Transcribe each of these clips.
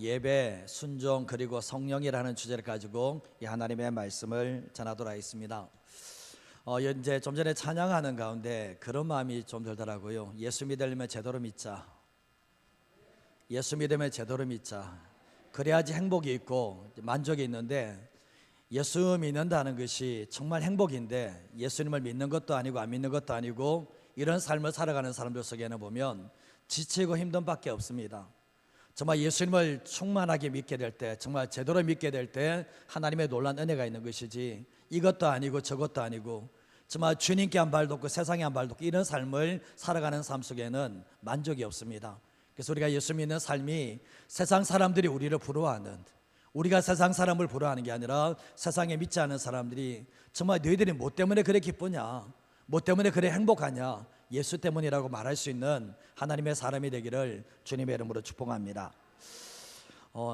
예배, 순종 그리고 성령이라는 주제를 가지고 이 하나님의 말씀을 전하도록 하겠습니다. 이제 좀 전에 찬양하는 가운데 그런 마음이 좀 들더라고요. 예수 믿으려면 제대로 믿자. 예수 믿으면 제대로 믿자. 그래야지 행복이 있고 만족이 있는데, 예수 믿는다는 것이 정말 행복인데 예수님을 믿는 것도 아니고 안 믿는 것도 아니고 이런 삶을 살아가는 사람들 속에는 보면 지치고 힘든 밖에 없습니다. 정말 예수님을 충만하게 믿게 될 때, 정말 제대로 믿게 될 때 하나님의 놀라운 은혜가 있는 것이지, 이것도 아니고 저것도 아니고 정말 주님께 한 발도 없고 세상에 한 발도 없고 이런 삶을 살아가는 삶 속에는 만족이 없습니다. 그래서 우리가 예수 믿는 삶이 세상 사람들이 우리를 부러워하는, 우리가 세상 사람을 부러워하는 게 아니라 세상에 믿지 않는 사람들이 정말 너희들이 뭐 때문에 그래 기쁘냐, 뭐 때문에 그래 행복하냐, 예수 때문이라고 말할 수 있는 하나님의 사람이 되기를 주님의 이름으로 축복합니다.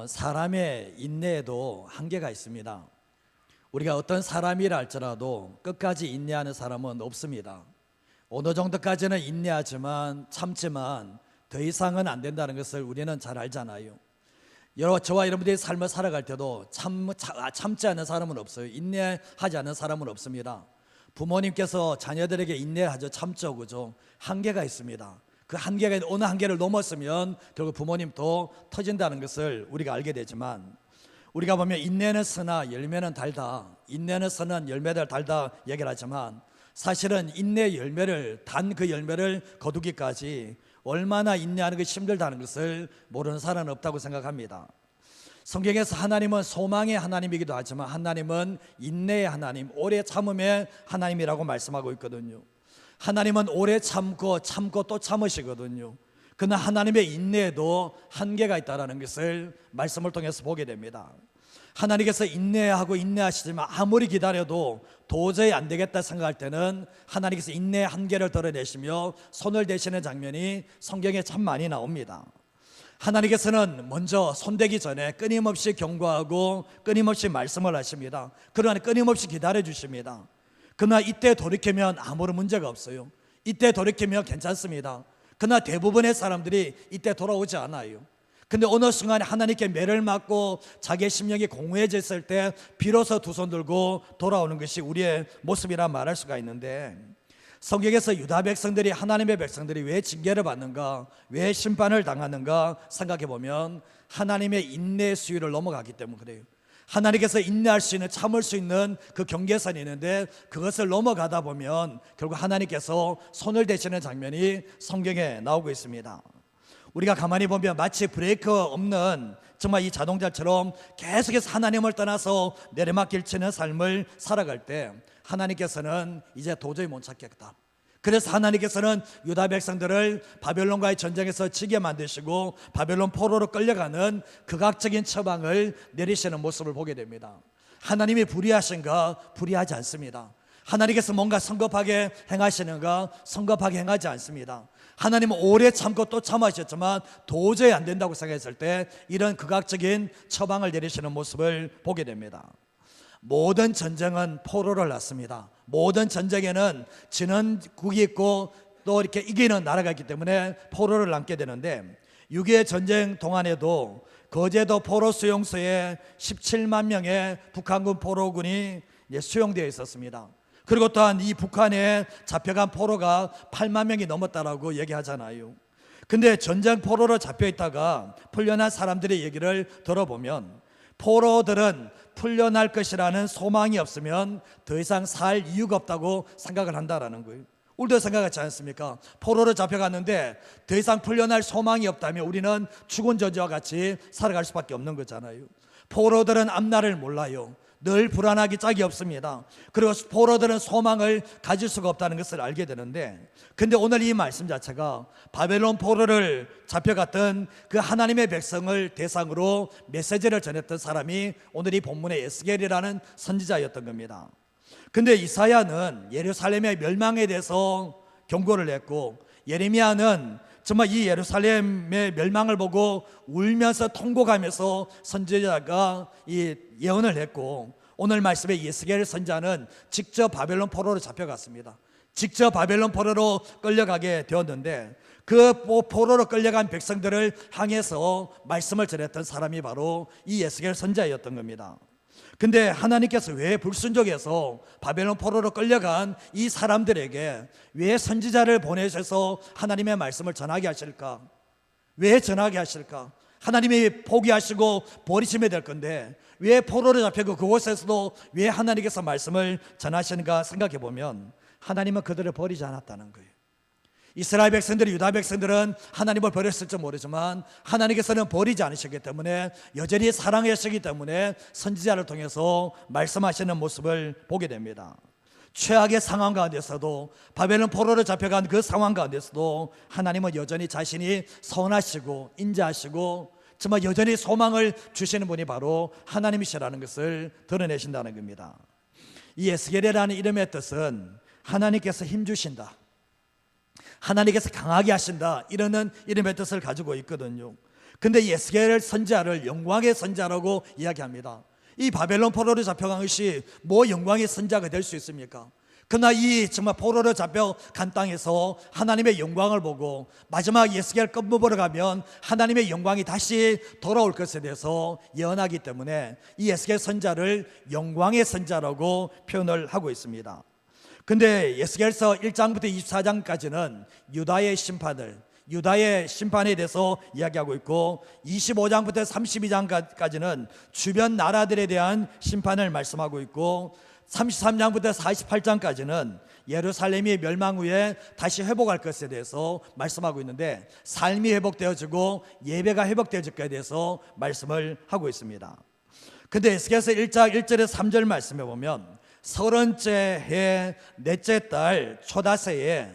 사람의 인내에도 한계가 있습니다. 우리가 어떤 사람이라 할지라도 끝까지 인내하는 사람은 없습니다. 어느 정도까지는 인내하지만 참지만 더 이상은 안 된다는 것을 우리는 잘 알잖아요. 저와 여러분들이 삶을 살아갈 때도 참지 않는 사람은 없어요. 인내하지 않는 사람은 없습니다. 부모님께서 자녀들에게 인내하죠, 참죠, 그죠? 한계가 있습니다. 그 한계가 어느 한계를 넘었으면 결국 부모님도 터진다는 것을 우리가 알게 되지만, 우리가 보면 인내는 쓰나 열매는 달다, 인내는 쓰나 열매는 달다 얘기를 하지만, 사실은 인내의 열매를, 단 그 열매를 거두기까지 얼마나 인내하는 것이 힘들다는 것을 모르는 사람은 없다고 생각합니다. 성경에서 하나님은 소망의 하나님이기도 하지만 하나님은 인내의 하나님, 오래 참음의 하나님이라고 말씀하고 있거든요. 하나님은 오래 참고 또 참으시거든요. 그러나 하나님의 인내에도 한계가 있다는 것을 말씀을 통해서 보게 됩니다. 하나님께서 인내하고 인내하시지만 아무리 기다려도 도저히 안 되겠다 생각할 때는 하나님께서 인내의 한계를 드러내시며 손을 대시는 장면이 성경에 참 많이 나옵니다. 하나님께서는 먼저 손대기 전에 끊임없이 경고하고 끊임없이 말씀을 하십니다. 그러나 끊임없이 기다려 주십니다. 그러나 이때 돌이키면 아무런 문제가 없어요. 이때 돌이키면 괜찮습니다. 그러나 대부분의 사람들이 이때 돌아오지 않아요. 근데 어느 순간에 하나님께 매를 맞고 자기의 심령이 공허해졌을 때 비로소 두 손 들고 돌아오는 것이 우리의 모습이라 말할 수가 있는데, 성경에서 유다 백성들이, 하나님의 백성들이 왜 징계를 받는가, 왜 심판을 당하는가 생각해 보면 하나님의 인내의 수위를 넘어가기 때문에 그래요. 하나님께서 인내할 수 있는, 참을 수 있는 그 경계선이 있는데 그것을 넘어가다 보면 결국 하나님께서 손을 대시는 장면이 성경에 나오고 있습니다. 우리가 가만히 보면 마치 브레이크 없는, 정말 이 자동차처럼 계속해서 하나님을 떠나서 내리막길 치는 삶을 살아갈 때 하나님께서는 이제 도저히 못 찾겠다. 그래서 하나님께서는 유다 백성들을 바벨론과의 전쟁에서 지게 만드시고 바벨론 포로로 끌려가는 극악적인 처방을 내리시는 모습을 보게 됩니다. 하나님이 불의하신가? 불의하지 않습니다. 하나님께서 뭔가 성급하게 행하시는가? 성급하게 행하지 않습니다. 하나님은 오래 참고 또 참으셨지만 도저히 안 된다고 생각했을 때 이런 극악적인 처방을 내리시는 모습을 보게 됩니다. 모든 전쟁은 포로를 낳습니다. 모든 전쟁에는 지는 국이 있고 또 이렇게 이기는 나라가 있기 때문에 포로를 낳게 되는데, 6.25 전쟁 동안에도 거제도 포로 수용소에 17만 명의 북한군 포로군이 수용되어 있었습니다. 그리고 또한 이 북한에 잡혀간 포로가 8만 명이 넘었다라고 얘기하잖아요. 근데 전쟁 포로로 잡혀 있다가 풀려난 사람들의 얘기를 들어보면 포로들은 풀려날 것이라는 소망이 없으면 더 이상 살 이유가 없다고 생각을 한다라는 거예요. 우리도 생각하지 않습니까? 포로로 잡혀갔는데 더 이상 풀려날 소망이 없다면 우리는 죽은 저지와 같이 살아갈 수밖에 없는 거잖아요. 포로들은 앞날을 몰라요. 늘 불안하기 짝이 없습니다. 그리고 포로들은 소망을 가질 수가 없다는 것을 알게 되는데, 근데 오늘 이 말씀 자체가 바벨론 포로를 잡혀갔던 그 하나님의 백성을 대상으로 메시지를 전했던 사람이 오늘 이 본문의 에스겔이라는 선지자였던 겁니다. 근데 이사야는 예루살렘의 멸망에 대해서 경고를 했고, 예레미야는 정말 이 예루살렘의 멸망을 보고 울면서 통곡하면서 선지자가 이 예언을 했고, 오늘 말씀의 에스겔 선지자는 직접 바벨론 포로로 잡혀갔습니다. 직접 바벨론 포로로 끌려가게 되었는데, 그 포로로 끌려간 백성들을 향해서 말씀을 전했던 사람이 바로 이 에스겔 선지자였던 겁니다. 근데 하나님께서 왜 불순종해서 바벨론 포로로 끌려간 이 사람들에게 왜 선지자를 보내셔서 하나님의 말씀을 전하게 하실까? 왜 전하게 하실까? 하나님이 포기하시고 버리시면 될 건데 왜 포로로 잡히고 그곳에서도 왜 하나님께서 말씀을 전하시는가 생각해 보면 하나님은 그들을 버리지 않았다는 거예요. 이스라엘 백성들, 유다 백성들은 하나님을 버렸을지 모르지만 하나님께서는 버리지 않으시기 때문에 여전히 사랑하시기 때문에 선지자를 통해서 말씀하시는 모습을 보게 됩니다. 최악의 상황 가운데서도 바벨론 포로로 잡혀간 그 상황 가운데서도 하나님은 여전히 자신이 선하시고 인자하시고 정말 여전히 소망을 주시는 분이 바로 하나님이시라는 것을 드러내신다는 겁니다. 이 에스겔이라는 이름의 뜻은 하나님께서 힘주신다, 하나님께서 강하게 하신다, 이러는 이름의 뜻을 가지고 있거든요. 근데 이 에스겔 선지자를 영광의 선지자라고 이야기합니다. 이 바벨론 포로로 잡혀간 것이 뭐 영광의 선지자가 될 수 있습니까? 그러나 이 정말 포로로 잡혀간 땅에서 하나님의 영광을 보고 마지막 에스겔 끝부 보러 가면 하나님의 영광이 다시 돌아올 것에 대해서 예언하기 때문에 이 에스겔 선지자를 영광의 선지자라고 표현을 하고 있습니다. 근데 에스겔서 1장부터 24장까지는 유다의 심판에 대해서 이야기하고 있고 25장부터 32장까지는 주변 나라들에 대한 심판을 말씀하고 있고 33장부터 48장까지는 예루살렘이 멸망 후에 다시 회복할 것에 대해서 말씀하고 있는데 삶이 회복되어지고 예배가 회복되어질 것에 대해서 말씀을 하고 있습니다. 근데 에스겔서 1장 1절에서 3절 말씀해 보면 30째 해 넷째 달 초다새에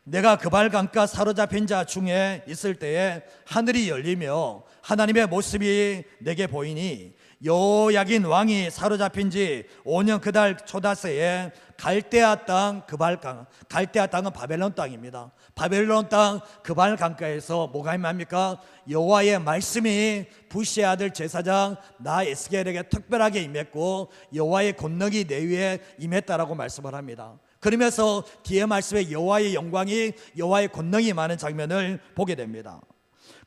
내가 그발 강가 사로잡힌 자 중에 있을 때에 하늘이 열리며 하나님의 모습이 내게 보이니 여호야긴 왕이 사로잡힌 지 5년 그 달 초다새에 갈대아 땅 그발강, 갈대아 땅은 바벨론 땅입니다. 바벨론 땅 그발 강가에서 뭐가 임합니까? 여호와의 말씀이 부시의 아들 제사장 나 에스겔에게 특별하게 임했고 여호와의 권능이 내 위에 임했다라고 말씀을 합니다. 그러면서 뒤에 말씀에 여호와의 영광이, 여호와의 권능이 많은 장면을 보게 됩니다.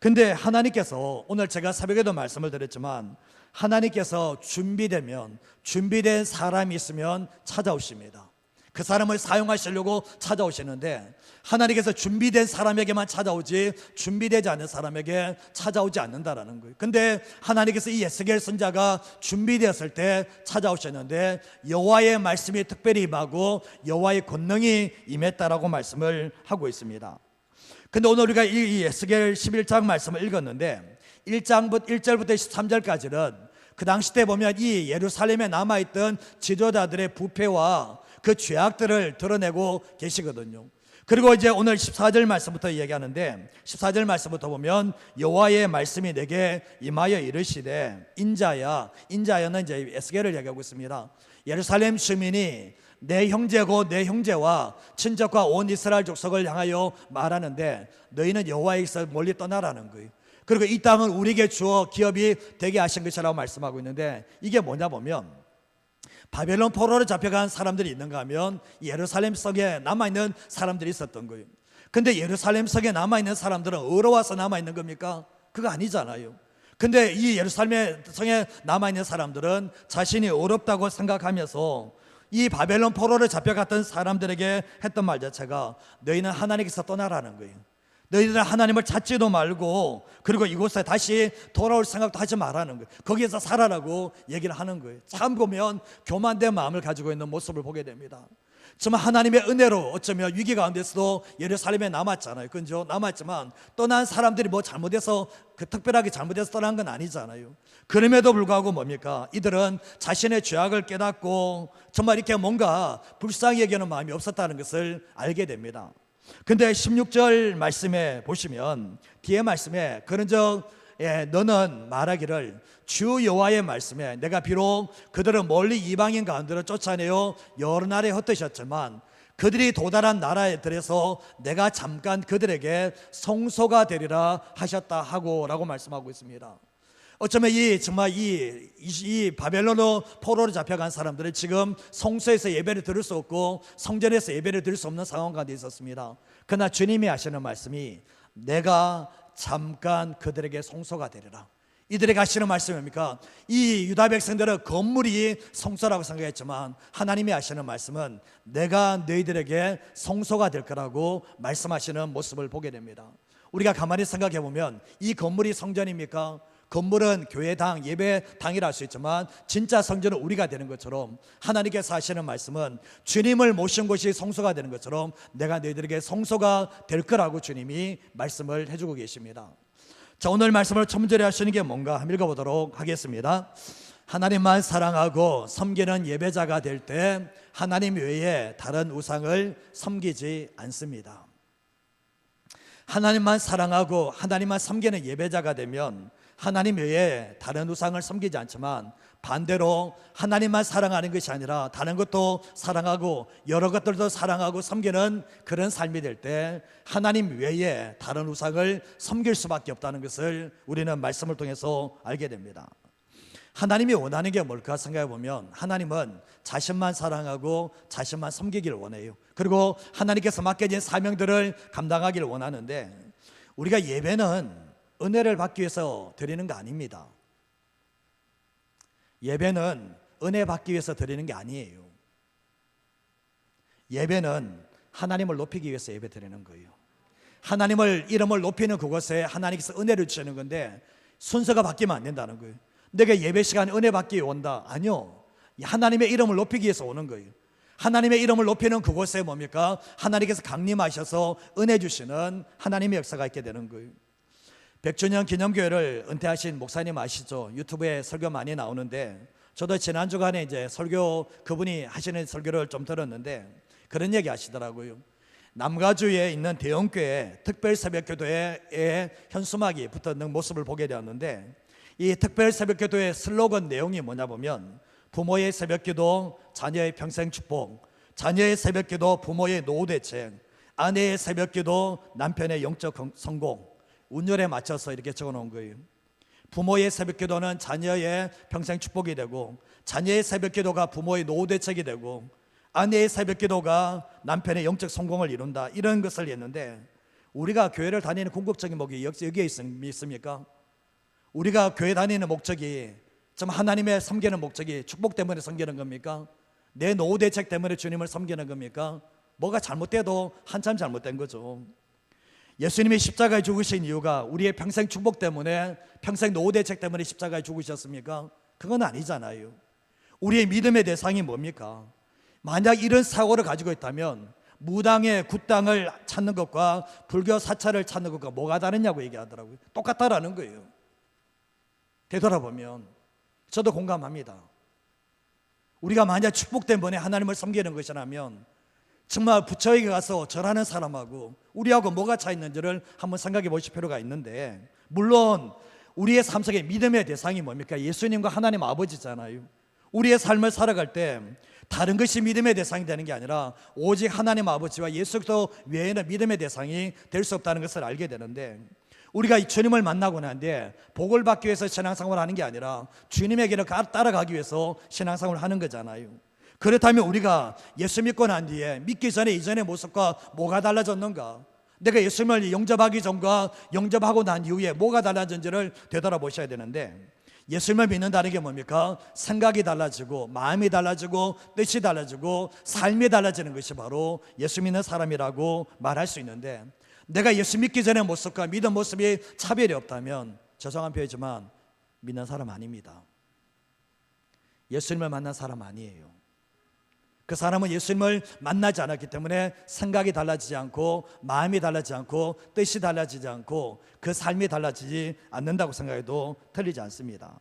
근데 하나님께서 오늘 제가 새벽에도 말씀을 드렸지만 하나님께서 준비된 사람이 있으면 찾아오십니다. 그 사람을 사용하시려고 찾아오시는데 하나님께서 준비된 사람에게만 찾아오지 준비되지 않은 사람에게 찾아오지 않는다라는 거예요. 근데 하나님께서 이 에스겔 선지자가 준비되었을 때 찾아오셨는데 여호와의 말씀이 특별히 임하고 여호와의 권능이 임했다라고 말씀을 하고 있습니다. 근데 오늘 우리가 이 에스겔 11장 말씀을 읽었는데 1절부터 13절까지는 그 당시 때 보면 이 예루살렘에 남아있던 지도자들의 부패와 그 죄악들을 드러내고 계시거든요. 그리고 이제 오늘 14절 말씀부터 얘기하는데 14절 말씀부터 보면 여호와의 말씀이 내게 임하여 이르시되 인자야는 이제 에스겔을 얘기하고 있습니다. 예루살렘 시민이 내 형제고 내 형제와 친척과 온 이스라엘 족속을 향하여 말하는데 너희는 여호와에게서 멀리 떠나라는 거예요. 그리고 이 땅은 우리에게 주어 기업이 되게 하신 것이라고 말씀하고 있는데 이게 뭐냐 보면 바벨론 포로로 잡혀간 사람들이 있는가 하면 예루살렘 성에 남아있는 사람들이 있었던 거예요. 근데 예루살렘 성에 남아있는 사람들은 의로워서 남아있는 겁니까? 그거 아니잖아요. 근데 이 예루살렘 성에 남아있는 사람들은 자신이 어렵다고 생각하면서 이 바벨론 포로를 잡혀갔던 사람들에게 했던 말 자체가 너희는 하나님께서 떠나라는 거예요. 너희들은 하나님을 찾지도 말고 그리고 이곳에 다시 돌아올 생각도 하지 말라는 거예요. 거기에서 살아라고 얘기를 하는 거예요. 참 보면 교만된 마음을 가지고 있는 모습을 보게 됩니다. 정말 하나님의 은혜로 어쩌면 위기 가운데서도 예루살렘에 남았잖아요. 그죠? 남았지만 떠난 사람들이 뭐 잘못해서 특별하게 잘못해서 떠난 건 아니잖아요. 그럼에도 불구하고 뭡니까? 이들은 자신의 죄악을 깨닫고 정말 이렇게 뭔가 불쌍히 여기는 마음이 없었다는 것을 알게 됩니다. 근데 16절 말씀에 보시면 뒤에 말씀에 그런즉 너는 말하기를 주 여호와의 말씀에 내가 비록 그들을 멀리 이방인 가운데로 쫓아내어 여러 나라에 흩으셨지만 그들이 도달한 나라들에서 내가 잠깐 그들에게 성소가 되리라 하셨다 하고 라고 말씀하고 있습니다. 어쩌면 정말 이 바벨론으로 포로로 잡혀간 사람들은 지금 성소에서 예배를 드릴 수 없고 성전에서 예배를 드릴 수 없는 상황 가운데 있었습니다. 그러나 주님이 하시는 말씀이 내가 잠깐 그들에게 성소가 되리라. 이들에게 하시는 말씀입니까? 이 유다 백성들은 건물이 성소라고 생각했지만 하나님이 하시는 말씀은 내가 너희들에게 성소가 될 거라고 말씀하시는 모습을 보게 됩니다. 우리가 가만히 생각해 보면 이 건물이 성전입니까? 건물은 교회당, 예배당이라 할 수 있지만 진짜 성전은 우리가 되는 것처럼 하나님께서 하시는 말씀은 주님을 모신 곳이 성소가 되는 것처럼 내가 너희들에게 성소가 될 거라고 주님이 말씀을 해주고 계십니다. 자, 오늘 말씀을 첨절히 하시는 게 뭔가 한번 읽어보도록 하겠습니다. 하나님만 사랑하고 섬기는 예배자가 될 때 하나님 외에 다른 우상을 섬기지 않습니다. 하나님만 사랑하고 하나님만 섬기는 예배자가 되면 하나님 외에 다른 우상을 섬기지 않지만 반대로 하나님만 사랑하는 것이 아니라 다른 것도 사랑하고 여러 것들도 사랑하고 섬기는 그런 삶이 될 때 하나님 외에 다른 우상을 섬길 수밖에 없다는 것을 우리는 말씀을 통해서 알게 됩니다. 하나님이 원하는 게 뭘까 생각해 보면 하나님은 자신만 사랑하고 자신만 섬기기를 원해요. 그리고 하나님께서 맡겨진 사명들을 감당하기를 원하는데 우리가 예배는 은혜를 받기 위해서 드리는 거 아닙니다. 예배는 은혜 받기 위해서 드리는 게 아니에요. 예배는 하나님을 높이기 위해서 예배 드리는 거예요. 하나님을 이름을 높이는 그곳에 하나님께서 은혜를 주시는 건데 순서가 바뀌면 안 된다는 거예요. 내가 예배 시간에 은혜 받기 위해 온다? 아니요. 하나님의 이름을 높이기 위해서 오는 거예요. 하나님의 이름을 높이는 그곳에 뭡니까? 하나님께서 강림하셔서 은혜 주시는 하나님의 역사가 있게 되는 거예요. 100주년 기념교회를 은퇴하신 목사님 아시죠? 유튜브에 설교 많이 나오는데 저도 지난 주간에 이제 설교 그분이 하시는 설교를 좀 들었는데 그런 얘기 하시더라고요. 남가주에 있는 대형교회 특별 새벽기도회에 현수막이 붙어 있는 모습을 보게 되었는데 이 특별 새벽기도회 슬로건 내용이 뭐냐 보면 부모의 새벽기도 자녀의 평생 축복, 자녀의 새벽기도 부모의 노후 대책, 아내의 새벽기도 남편의 영적 성공, 운율에 맞춰서 이렇게 적어놓은 거예요. 부모의 새벽기도는 자녀의 평생 축복이 되고 자녀의 새벽기도가 부모의 노후 대책이 되고 아내의 새벽기도가 남편의 영적 성공을 이룬다, 이런 것을 했는데 우리가 교회를 다니는 궁극적인 목이 여기에 있습니까? 우리가 교회 다니는 목적이 좀 하나님의 섬기는 목적이 축복 때문에 섬기는 겁니까? 내 노후 대책 때문에 주님을 섬기는 겁니까? 뭐가 잘못돼도 한참 잘못된 거죠. 예수님이 십자가에 죽으신 이유가 우리의 평생 축복 때문에, 평생 노후 대책 때문에 십자가에 죽으셨습니까? 그건 아니잖아요. 우리의 믿음의 대상이 뭡니까? 만약 이런 사고를 가지고 있다면 무당의 굿당을 찾는 것과 불교 사찰을 찾는 것과 뭐가 다르냐고 얘기하더라고요. 똑같다라는 거예요. 되돌아보면 저도 공감합니다. 우리가 만약 축복 때문에 하나님을 섬기는 것이라면 정말 부처에게 가서 절하는 사람하고 우리하고 뭐가 차이 있는지를 한번 생각해 보실 필요가 있는데, 물론 우리의 삶 속에 믿음의 대상이 뭡니까? 예수님과 하나님 아버지잖아요. 우리의 삶을 살아갈 때 다른 것이 믿음의 대상이 되는 게 아니라 오직 하나님 아버지와 예수 그리스도 외에는 믿음의 대상이 될 수 없다는 것을 알게 되는데, 우리가 이 주님을 만나고 난 뒤에 복을 받기 위해서 신앙생활을 하는 게 아니라 주님의 길을 따라가기 위해서 신앙생활을 하는 거잖아요. 그렇다면 우리가 예수 믿고 난 뒤에 믿기 전에 이전의 모습과 뭐가 달라졌는가? 내가 예수님을 영접하기 전과 영접하고 난 이후에 뭐가 달라졌는지를 되돌아보셔야 되는데, 예수님을 믿는다는 게 뭡니까? 생각이 달라지고 마음이 달라지고 뜻이 달라지고 삶이 달라지는 것이 바로 예수 믿는 사람이라고 말할 수 있는데, 내가 예수 믿기 전의 모습과 믿은 모습이 차별이 없다면 죄송한 표현이지만 믿는 사람 아닙니다. 예수님을 만난 사람 아니에요. 그 사람은 예수님을 만나지 않았기 때문에 생각이 달라지지 않고 마음이 달라지지 않고 뜻이 달라지지 않고 그 삶이 달라지지 않는다고 생각해도 틀리지 않습니다.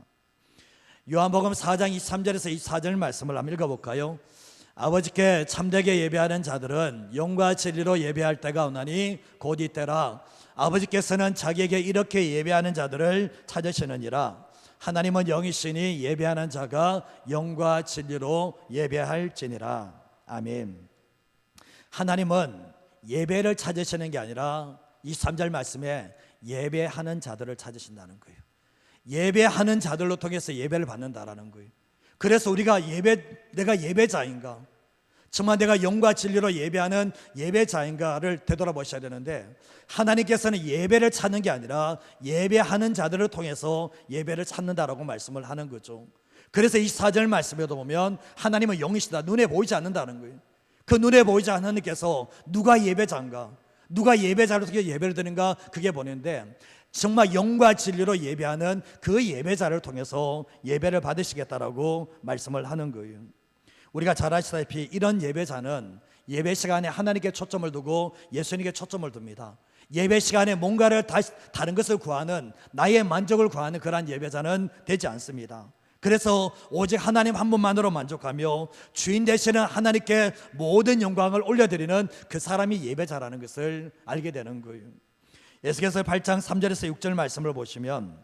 요한복음 4장 23절에서 24절 말씀을 한번 읽어볼까요? 아버지께 참되게 예배하는 자들은 영과 진리로 예배할 때가 오나니 곧 이때라. 아버지께서는 자기에게 이렇게 예배하는 자들을 찾으시느니라. 하나님은 영이시니 예배하는 자가 영과 진리로 예배할지니라. 아멘. 하나님은 예배를 찾으시는 게 아니라 23절 말씀에 예배하는 자들을 찾으신다는 거예요. 예배하는 자들로 통해서 예배를 받는다라는 거예요. 그래서 우리가 내가 예배자인가? 정말 내가 영과 진리로 예배하는 예배자인가를 되돌아보셔야 되는데, 하나님께서는 예배를 찾는 게 아니라 예배하는 자들을 통해서 예배를 찾는다라고 말씀을 하는 거죠. 그래서 이 4절 말씀에도 보면 하나님은 영이시다, 눈에 보이지 않는다는 거예요. 그 눈에 보이지 않는 하나님께서 누가 예배자인가, 누가 예배자로 어떻게 예배를 드는가, 그게 보는데 정말 영과 진리로 예배하는 그 예배자를 통해서 예배를 받으시겠다라고 말씀을 하는 거예요. 우리가 잘 아시다시피 이런 예배자는 예배 시간에 하나님께 초점을 두고 예수님께 초점을 둡니다. 예배 시간에 뭔가를 다른 것을 구하는, 나의 만족을 구하는 그러한 예배자는 되지 않습니다. 그래서 오직 하나님 한 분만으로 만족하며 주인 되시는 하나님께 모든 영광을 올려드리는 그 사람이 예배자라는 것을 알게 되는 거예요. 에스겔서 8장 3절에서 6절 말씀을 보시면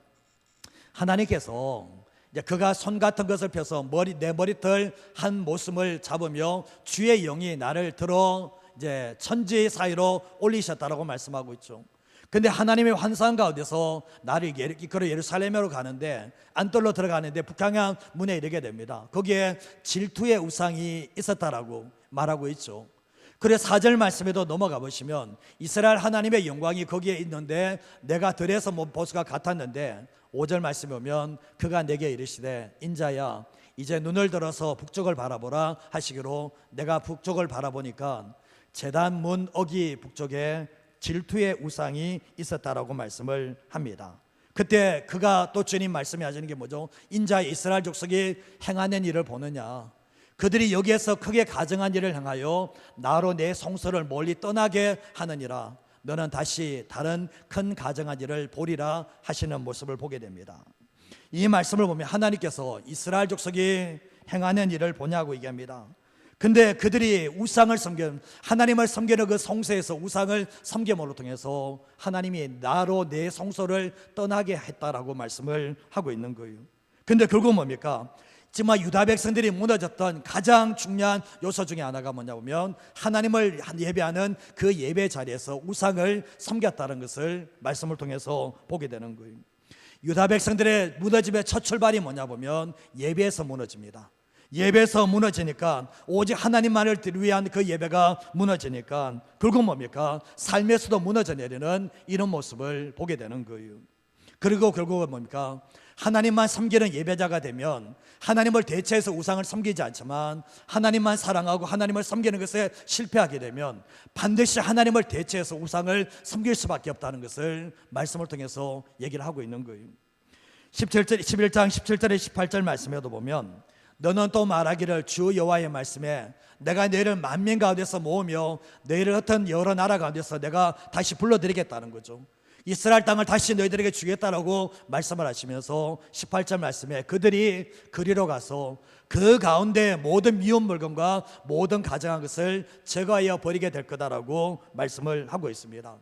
하나님께서 이제 그가 손 같은 것을 펴서 내 머리털 한 모습을 잡으며 주의 영이 나를 들어 이제 천지 사이로 올리셨다라고 말씀하고 있죠. 근데 하나님의 환상 가운데서 나를 이끌어 예루살렘으로 가는데, 안뜰로 들어가는데 북향양 문에 이르게 됩니다. 거기에 질투의 우상이 있었다라고 말하고 있죠. 그래서 4절 말씀에도 넘어가 보시면 이스라엘 하나님의 영광이 거기에 있는데 내가 들에서 보수가 같았는데, 5절 말씀에 보면 그가 내게 이르시되 인자야 이제 눈을 들어서 북쪽을 바라보라 하시기로, 내가 북쪽을 바라보니까 제단 문 어기 북쪽에 질투의 우상이 있었다라고 말씀을 합니다. 그때 그가 또 주님 말씀이 하시는 게 뭐죠? 인자 이스라엘 족속이 행하는 일을 보느냐, 그들이 여기에서 크게 가증한 일을 행하여 나로 내 성소를 멀리 떠나게 하느니라, 너는 다시 다른 큰 가증한 일을 보리라 하시는 모습을 보게 됩니다. 이 말씀을 보면 하나님께서 이스라엘 족속이 행하는 일을 보냐고 얘기합니다. 근데 그들이 우상을 하나님을 섬기는 그 성소에서 우상을 섬김으로 통해서 하나님이 나로 내 성소를 떠나게 했다라고 말씀을 하고 있는 거예요. 근데 결국 뭡니까? 정말 유다 백성들이 무너졌던 가장 중요한 요소 중에 하나가 뭐냐 보면 하나님을 예배하는 그 예배 자리에서 우상을 섬겼다는 것을 말씀을 통해서 보게 되는 거예요. 유다 백성들의 무너짐의 첫 출발이 뭐냐 보면 예배에서 무너집니다. 예배에서 무너지니까, 오직 하나님만을 위한 그 예배가 무너지니까 결국 뭡니까? 삶에서도 무너져 내리는 이런 모습을 보게 되는 거예요. 그리고 결국은 뭡니까? 하나님만 섬기는 예배자가 되면 하나님을 대체해서 우상을 섬기지 않지만 하나님만 사랑하고 하나님을 섬기는 것에 실패하게 되면 반드시 하나님을 대체해서 우상을 섬길 수밖에 없다는 것을 말씀을 통해서 얘기를 하고 있는 거예요. 11장 17절에 18절 말씀에도 보면 너는 또 말하기를 주 여호와의 말씀에 내가 너희를 만민 가운데서 모으며 너희를 흩은 여러 나라 가운데서 내가 다시 불러드리겠다는 거죠. 이스라엘 땅을 다시 너희들에게 주겠다라고 말씀을 하시면서 18절 말씀에 그들이 그리로 가서 그 가운데 모든 미운 물건과 모든 가증한 것을 제거하여 버리게 될 거다라고 말씀을 하고 있습니다.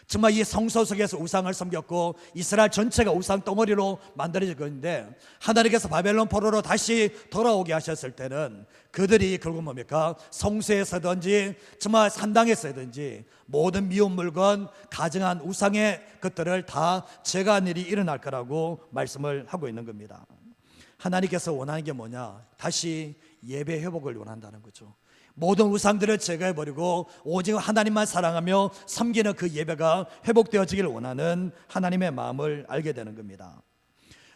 정말 이 성소 속에서 우상을 섬겼고 이스라엘 전체가 우상 덩어리로 만들어질 건데, 하나님께서 바벨론 포로로 다시 돌아오게 하셨을 때는 그들이 결국 뭡니까? 성소에서든지 정말 산당에서든지 모든 미운 물건, 가증한 우상의 것들을 다 제거한 일이 일어날 거라고 말씀을 하고 있는 겁니다. 하나님께서 원하는 게 뭐냐? 다시 예배 회복을 원한다는 거죠. 모든 우상들을 제거해버리고 오직 하나님만 사랑하며 섬기는 그 예배가 회복되어지기를 원하는 하나님의 마음을 알게 되는 겁니다.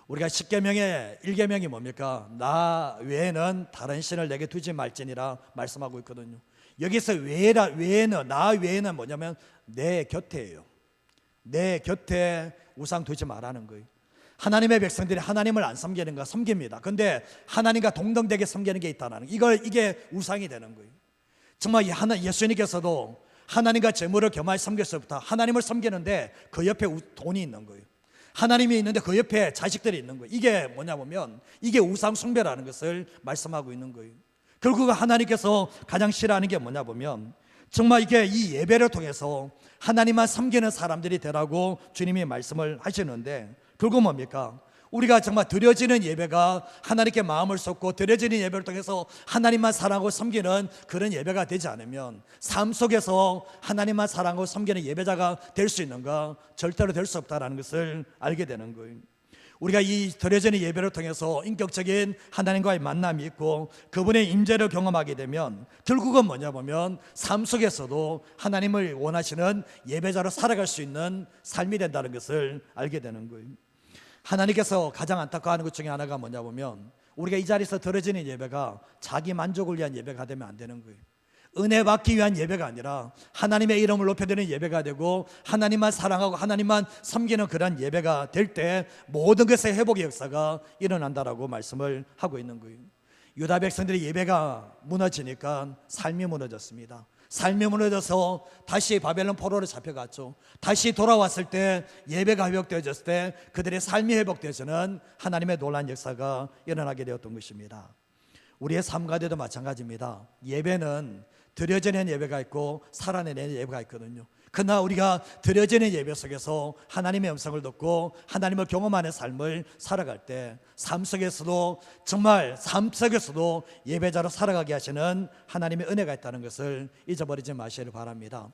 우리가 10계명의 1계명이 뭡니까? 나 외에는 다른 신을 내게 두지 말지니라 말씀하고 있거든요. 여기서 나 외에는 뭐냐면 내 곁에예요. 내 곁에 우상 두지 말라는 거예요. 하나님의 백성들이 하나님을 안 섬기는가? 섬깁니다. 근데 하나님과 동등되게 섬기는 게 있다는 이게 우상이 되는 거예요. 정말 예수님께서도 하나님과 재물을 겸하여 섬겼을 때부터 하나님을 섬기는데 그 옆에 돈이 있는 거예요. 하나님이 있는데 그 옆에 자식들이 있는 거예요. 이게 뭐냐 보면 이게 우상 숭배라는 것을 말씀하고 있는 거예요. 결국 하나님께서 가장 싫어하는 게 뭐냐 보면 정말 이게 이 예배를 통해서 하나님만 섬기는 사람들이 되라고 주님이 말씀을 하시는데, 결국 뭡니까? 우리가 정말 드려지는 예배가 하나님께 마음을 쏟고 드려지는 예배를 통해서 하나님만 사랑하고 섬기는 그런 예배가 되지 않으면 삶 속에서 하나님만 사랑하고 섬기는 예배자가 될 수 있는가? 절대로 될 수 없다는 것을 알게 되는 거예요. 우리가 이 드려지는 예배를 통해서 인격적인 하나님과의 만남이 있고 그분의 임재를 경험하게 되면 결국은 뭐냐 보면 삶 속에서도 하나님을 원하시는 예배자로 살아갈 수 있는 삶이 된다는 것을 알게 되는 거예요. 하나님께서 가장 안타까워하는 것 중에 하나가 뭐냐 보면 우리가 이 자리에서 드려지는 예배가 자기 만족을 위한 예배가 되면 안 되는 거예요. 은혜 받기 위한 예배가 아니라 하나님의 이름을 높여드리는 예배가 되고 하나님만 사랑하고 하나님만 섬기는 그런 예배가 될 때 모든 것의 회복의 역사가 일어난다라고 말씀을 하고 있는 거예요. 유다 백성들의 예배가 무너지니까 삶이 무너졌습니다. 삶이 무너져서 다시 바벨론 포로로 잡혀갔죠. 다시 돌아왔을 때 예배가 회복되어졌을 때 그들의 삶이 회복되어서는 하나님의 놀라운 역사가 일어나게 되었던 것입니다. 우리의 삶 가운데도 마찬가지입니다. 예배는 드려지는 예배가 있고 살아내는 예배가 있거든요. 그러나 우리가 드려지는 예배 속에서 하나님의 음성을 듣고 하나님을 경험하는 삶을 살아갈 때 삶 속에서도 정말 삶 속에서도 예배자로 살아가게 하시는 하나님의 은혜가 있다는 것을 잊어버리지 마시기를 바랍니다.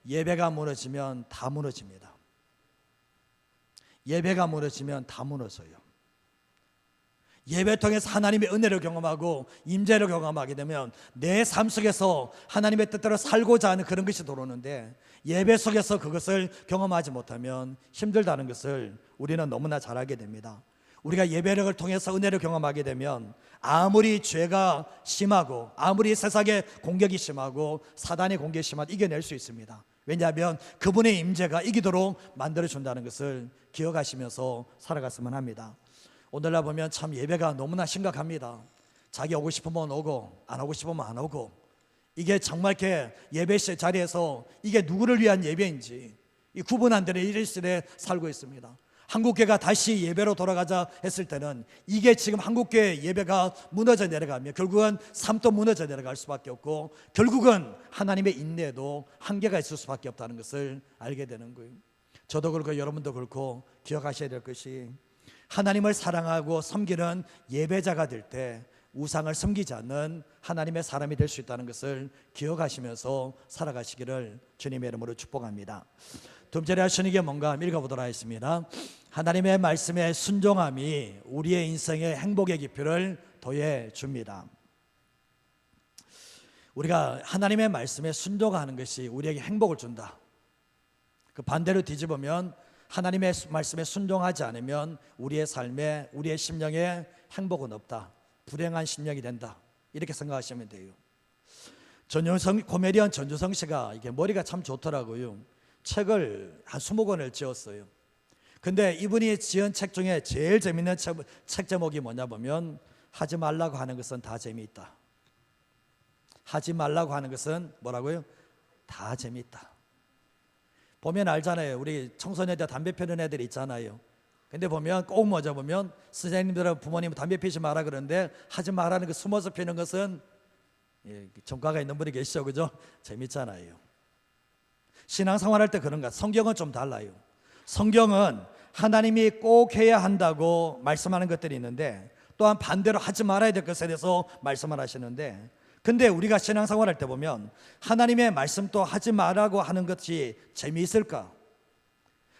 예배가 무너지면 다 무너집니다. 예배가 무너지면 다 무너져요. 예배 통해서 하나님의 은혜를 경험하고 임재를 경험하게 되면 내 삶 속에서 하나님의 뜻대로 살고자 하는 그런 것이 들어오는데 예배 속에서 그것을 경험하지 못하면 힘들다는 것을 우리는 너무나 잘 알게 됩니다. 우리가 예배를 통해서 은혜를 경험하게 되면 아무리 죄가 심하고 아무리 세상의 공격이 심하고 사단의 공격이 심하도 이겨낼 수 있습니다. 왜냐하면 그분의 임재가 이기도록 만들어준다는 것을 기억하시면서 살아갔으면 합니다. 오늘날 보면 참 예배가 너무나 심각합니다. 자기 오고 싶으면 오고 안 오고 싶으면 안 오고, 이게 정말 이렇게 예배 자리에서 이게 누구를 위한 예배인지 이 구분 안 되는 이런 시대에 살고 있습니다. 한국교회가 다시 예배로 돌아가자 했을 때는 이게 지금 한국교회 예배가 무너져 내려가면 결국은 삶도 무너져 내려갈 수밖에 없고 결국은 하나님의 인내에도 한계가 있을 수밖에 없다는 것을 알게 되는 거예요. 저도 그렇고 여러분도 그렇고 기억하셔야 될 것이, 하나님을 사랑하고 섬기는 예배자가 될 때 우상을 섬기지 않는 하나님의 사람이 될 수 있다는 것을 기억하시면서 살아가시기를 주님의 이름으로 축복합니다. 두 번째로 하시는 게 뭔가 읽어보도록 하겠습니다. 하나님의 말씀에 순종함이 우리의 인생의 행복의 깊이를 더해 줍니다. 우리가 하나님의 말씀에 순종하는 것이 우리에게 행복을 준다. 그 반대로 뒤집으면 하나님의 말씀에 순종하지 않으면 우리의 삶에 우리의 심령에 행복은 없다. 불행한 심령이 된다. 이렇게 생각하시면 돼요. 코미디언 전주성 씨가 이게 머리가 참 좋더라고요. 책을 한 20권을 지었어요. 근데 이분이 지은 책 중에 제일 재밌는 책 제목이 뭐냐 보면 하지 말라고 하는 것은 다 재미있다. 하지 말라고 하는 것은 뭐라고요? 다 재미있다. 보면 알잖아요. 우리 청소년들 담배 피우는 애들 있잖아요. 근데 보면 꼭 뭐죠 보면 선생님들은 부모님 담배 피우지 마라 그러는데 하지 말라는 거 숨어서 피우는 것은 전과가 있는 분이 계시죠, 그죠? 재밌잖아요. 신앙생활할 때 그런가? 성경은 좀 달라요. 성경은 하나님이 꼭 해야 한다고 말씀하는 것들이 있는데 또한 반대로 하지 말아야 될 것에 대해서 말씀을 하시는데, 근데 우리가 신앙생활할 때 보면 하나님의 말씀도 하지 말라고 하는 것이 재미있을까?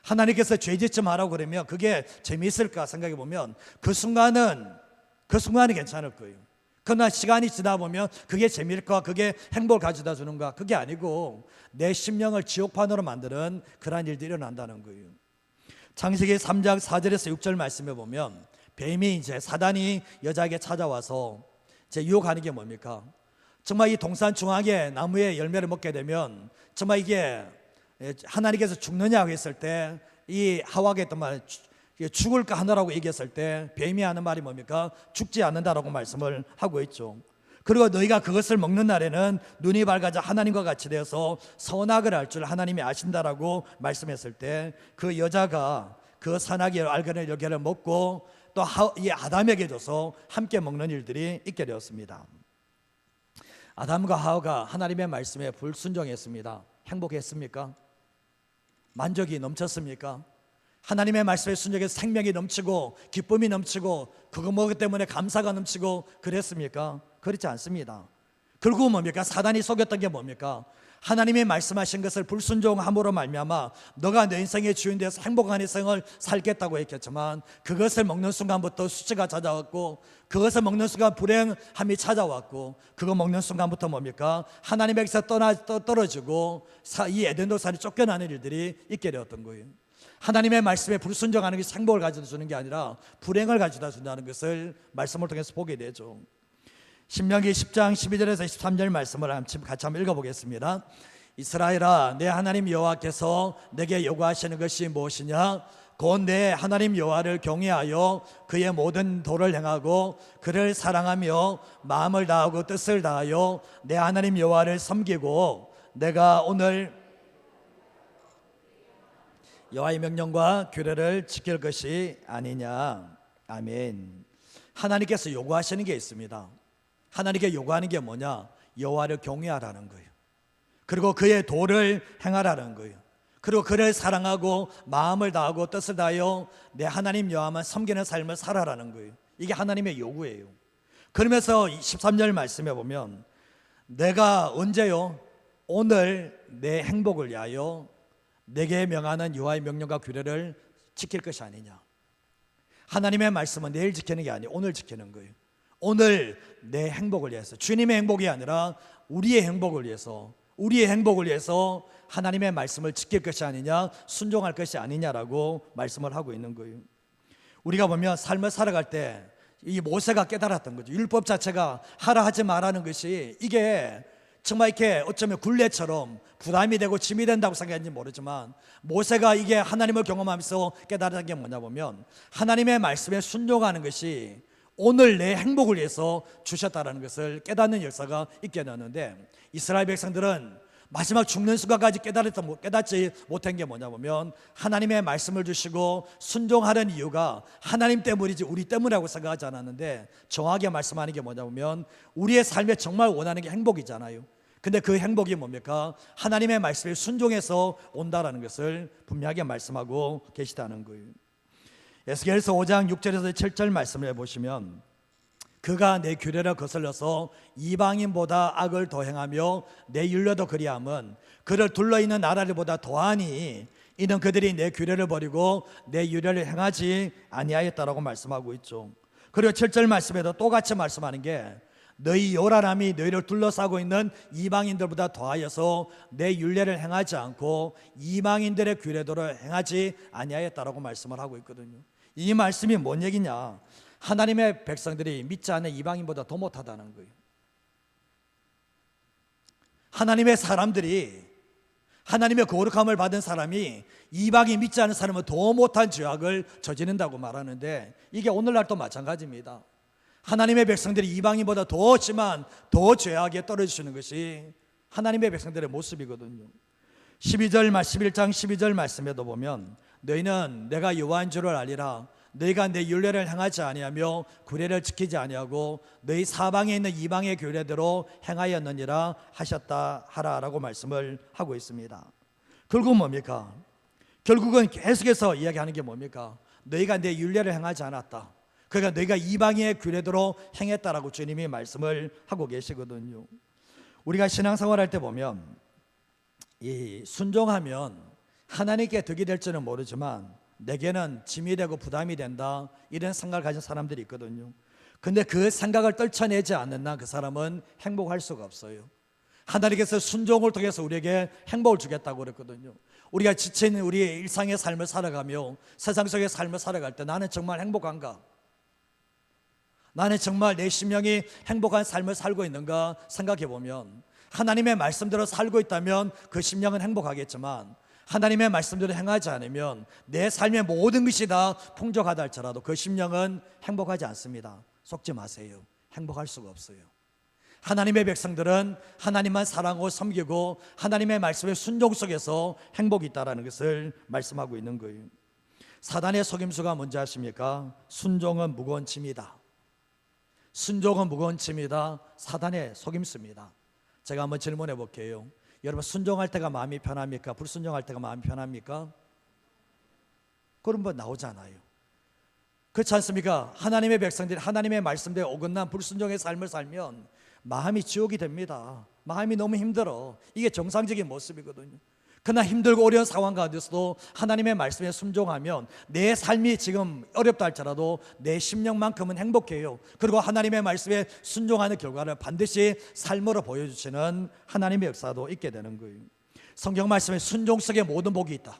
하나님께서 죄 짓지 말라고 그러면 그게 재미있을까 생각해 보면 그 순간은 괜찮을 거예요. 그러나 시간이 지나 보면 그게 재미일까? 그게 행복을 가져다 주는가? 그게 아니고 내 심령을 지옥판으로 만드는 그러한 일들이 일어난다는 거예요. 창세기 3장 4절에서 6절 말씀에 보면 뱀이 이제 사단이 여자에게 찾아와서 이제 유혹하는 게 뭡니까? 정말 이 동산 중앙에 나무의 열매를 먹게 되면 정말 이게 하나님께서 죽느냐고 했을 때 이 하와가 했던 말, 죽을까 하느라고 얘기했을 때 뱀이 하는 말이 뭡니까? 죽지 않는다라고 말씀을 하고 있죠. 그리고 너희가 그것을 먹는 날에는 눈이 밝아져 하나님과 같이 되어서 선악을 알 줄 하나님이 아신다라고 말씀했을 때 그 여자가 그 선악을 알게 여기를 먹고 또 이 아담에게 줘서 함께 먹는 일들이 있게 되었습니다. 아담과 하와가 하나님의 말씀에 불순종했습니다. 행복했습니까? 만족이 넘쳤습니까? 하나님의 말씀에 순종해서 생명이 넘치고 기쁨이 넘치고 그거 먹기 때문에 감사가 넘치고 그랬습니까? 그렇지 않습니다. 결국은 뭡니까? 사단이 속였던 게 뭡니까? 하나님이 말씀하신 것을 불순종함으로 말미암아 너가 내 인생의 주인 되어서 행복한 인생을 살겠다고 했겠지만 그것을 먹는 순간부터 수치가 찾아왔고 그것을 먹는 순간 불행함이 찾아왔고 그거 먹는 순간부터 뭡니까? 하나님에게서 떨어지고 이 에덴 동산에 쫓겨나는 일들이 있게 되었던 거예요. 하나님의 말씀에 불순종하는 것이 행복을 가져다 주는 게 아니라 불행을 가져다 준다는 것을 말씀을 통해서 보게 되죠. 신명기 10장 12절에서 13절 말씀을 같이 한번 읽어보겠습니다. 이스라엘아, 내 하나님 여호와께서 내게 요구하시는 것이 무엇이냐? 곧 내 하나님 여호와를 경외하여 그의 모든 도를 행하고 그를 사랑하며 마음을 다하고 뜻을 다하여 내 하나님 여호와를 섬기고 내가 오늘 여호와의 명령과 규례를 지킬 것이 아니냐. 아멘. 하나님께서 요구하시는 게 있습니다. 하나님께 요구하는 게 뭐냐? 여호와를 경외하라는 거예요. 그리고 그의 도를 행하라는 거예요. 그리고 그를 사랑하고 마음을 다하고 뜻을 다하여 내 하나님 여호와만 섬기는 삶을 살아라는 거예요. 이게 하나님의 요구예요. 그러면서 13절 말씀에 보면 내가 언제요? 오늘 내 행복을 위하여 내게 명하는 여호와의 명령과 규례를 지킬 것이 아니냐. 하나님의 말씀은 내일 지키는 게 아니에요. 오늘 지키는 거예요. 오늘 내 행복을 위해서, 주님의 행복이 아니라 우리의 행복을 위해서 하나님의 말씀을 지킬 것이 아니냐, 순종할 것이 아니냐라고 말씀을 하고 있는 거예요. 우리가 보면 삶을 살아갈 때 이 모세가 깨달았던 거죠. 율법 자체가 하라 하지 말라는 것이 이게 정말 이렇게 어쩌면 굴레처럼 부담이 되고 짐이 된다고 생각했는지 모르지만 모세가 이게 하나님을 경험하면서 깨달은 게 뭐냐 보면 하나님의 말씀에 순종하는 것이 오늘 내 행복을 위해서 주셨다는 것을 깨닫는 역사가 있게 되었는데 이스라엘 백성들은 마지막 죽는 순간까지 깨닫지 못한 게 뭐냐 보면 하나님의 말씀을 주시고 순종하는 이유가 하나님 때문이지 우리 때문이라고 생각하지 않았는데 정확하게 말씀하는 게 뭐냐 보면 우리의 삶에 정말 원하는 게 행복이잖아요. 근데 그 행복이 뭡니까? 하나님의 말씀에 순종해서 온다라는 것을 분명하게 말씀하고 계시다는 거예요. 에스겔서 5장 6절에서 7절 말씀을 보시면 그가 내 규례를 거슬러서 이방인보다 악을 더 행하며 내 율례도 그리함은 그를 둘러있는 나라들보다 더하니 이는 그들이 내 규례를 버리고 내 율례를 행하지 아니하였다라고 말씀하고 있죠. 그리고 7절 말씀에도 똑같이 말씀하는 게 너희 요란함이 너희를 둘러싸고 있는 이방인들보다 더하여서 내 율례를 행하지 않고 이방인들의 규례대로 행하지 아니하였다라고 말씀을 하고 있거든요. 이 말씀이 뭔 얘기냐? 하나님의 백성들이 믿지 않는 이방인보다 더 못하다는 거예요. 하나님의 사람들이 하나님의 거룩함을 받은 사람이 이방인 믿지 않는 사람은 더 못한 죄악을 저지른다고 말하는데 이게 오늘날도 마찬가지입니다. 하나님의 백성들이 이방인보다 더 심한 더 죄악에 떨어지시는 것이 하나님의 백성들의 모습이거든요. 11장 12절 말씀에도 보면 너희는 내가 여호와인 줄을 알리라. 너희가 내 율례를 행하지 아니하며 규례를 지키지 아니하고 너희 사방에 있는 이방의 규례대로 행하였느니라 하셨다 하라라고 말씀을 하고 있습니다. 결국은 뭡니까? 결국은 계속해서 이야기하는 게 뭡니까? 너희가 내 율례를 행하지 않았다. 그러니까 너희가 이방의 규례대로 행했다라고 주님이 말씀을 하고 계시거든요. 우리가 신앙생활할 때 보면 이 순종하면 하나님께 덕이 될지는 모르지만 내게는 짐이 되고 부담이 된다 이런 생각을 가진 사람들이 있거든요. 근데 그 생각을 떨쳐내지 않는 한 그 사람은 행복할 수가 없어요. 하나님께서 순종을 통해서 우리에게 행복을 주겠다고 그랬거든요. 우리가 지친 우리의 일상의 삶을 살아가며 세상 속의 삶을 살아갈 때 나는 정말 행복한가? 나는 정말 내 심령이 행복한 삶을 살고 있는가 생각해 보면 하나님의 말씀대로 살고 있다면 그 심령은 행복하겠지만 하나님의 말씀대로 행하지 않으면 내 삶의 모든 것이 다 풍족하다 할지라도 그 심령은 행복하지 않습니다. 속지 마세요. 행복할 수가 없어요. 하나님의 백성들은 하나님만 사랑하고 섬기고 하나님의 말씀의 순종 속에서 행복이 있다는 것을 말씀하고 있는 거예요. 사단의 속임수가 뭔지 아십니까? 순종은 무거운 짐이다. 순종은 무거운 짐이다. 사단의 속임수입니다. 제가 한번 질문해 볼게요. 여러분 순종할 때가 마음이 편합니까? 불순종할 때가 마음이 편합니까? 그런 거 나오잖아요. 그렇지 않습니까? 하나님의 백성들이 하나님의 말씀대로 어긋난 불순종의 삶을 살면 마음이 지옥이 됩니다. 마음이 너무 힘들어. 이게 정상적인 모습이거든요. 그러나 힘들고 어려운 상황 가운데서도 하나님의 말씀에 순종하면 내 삶이 지금 어렵다 할지라도 내 심령만큼은 행복해요. 그리고 하나님의 말씀에 순종하는 결과를 반드시 삶으로 보여주시는 하나님의 역사도 있게 되는 거예요. 성경 말씀에 순종 속에 모든 복이 있다.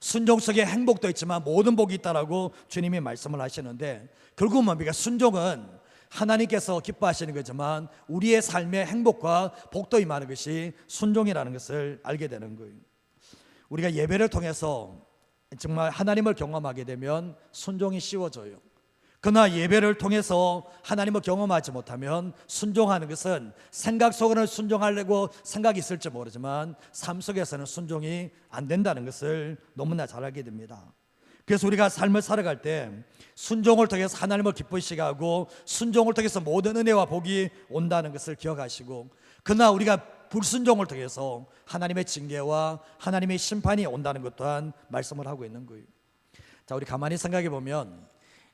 순종 속에 행복도 있지만 모든 복이 있다라고 주님이 말씀을 하시는데, 결국은 뭡니까? 순종은 하나님께서 기뻐하시는 거지만 우리의 삶의 행복과 복도 임하는 것이 순종이라는 것을 알게 되는 거예요. 우리가 예배를 통해서 정말 하나님을 경험하게 되면 순종이 쉬워져요. 그러나 예배를 통해서 하나님을 경험하지 못하면 순종하는 것은 생각 속으로는 순종하려고 생각이 있을지 모르지만 삶 속에서는 순종이 안 된다는 것을 너무나 잘 알게 됩니다. 그래서 우리가 삶을 살아갈 때 순종을 통해서 하나님을 기쁘시게 하고 순종을 통해서 모든 은혜와 복이 온다는 것을 기억하시고, 그러나 우리가 불순종을 통해서 하나님의 징계와 하나님의 심판이 온다는 것 또한 말씀을 하고 있는 거예요. 자, 우리 가만히 생각해 보면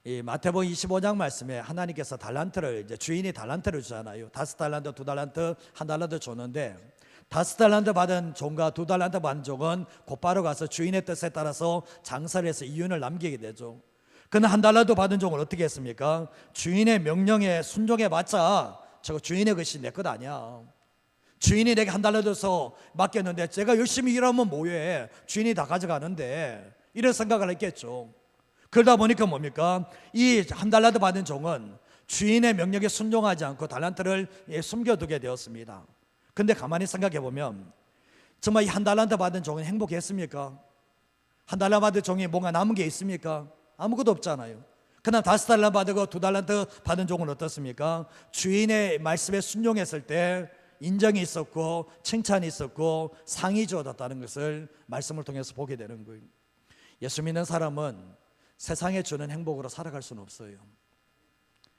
이 마태복음 25장 말씀에 하나님께서 달란트를, 이제 주인이 달란트를 주잖아요. 5달란트, 2달란트, 1달란트 줬는데 5달란트 받은 종과 2달란트 받은 종은 곧바로 가서 주인의 뜻에 따라서 장사를 해서 이윤을 남기게 되죠. 그러나 1달란트 받은 종은 어떻게 했습니까? 주인의 명령에 순종해 봤자 저거 주인의 것이 내 것 아니야. 주인이 내게 1달란트 줘서 맡겼는데 제가 열심히 일하면 뭐해, 주인이 다 가져가는데, 이런 생각을 했겠죠. 그러다 보니까 뭡니까? 이 1달란트 받은 종은 주인의 명령에 순종하지 않고 달란트를 숨겨두게 되었습니다. 근데 가만히 생각해 보면 정말 이 1달란트 받은 종은 행복했습니까? 1달란트 받은 종이 뭔가 남은 게 있습니까? 아무것도 없잖아요. 그러나 5달란트 받고 2달란트 받은 종은 어떻습니까? 주인의 말씀에 순종했을 때 인정이 있었고 칭찬이 있었고 상이 주어졌다는 것을 말씀을 통해서 보게 되는 거예요. 예수 믿는 사람은 세상에 주는 행복으로 살아갈 수는 없어요.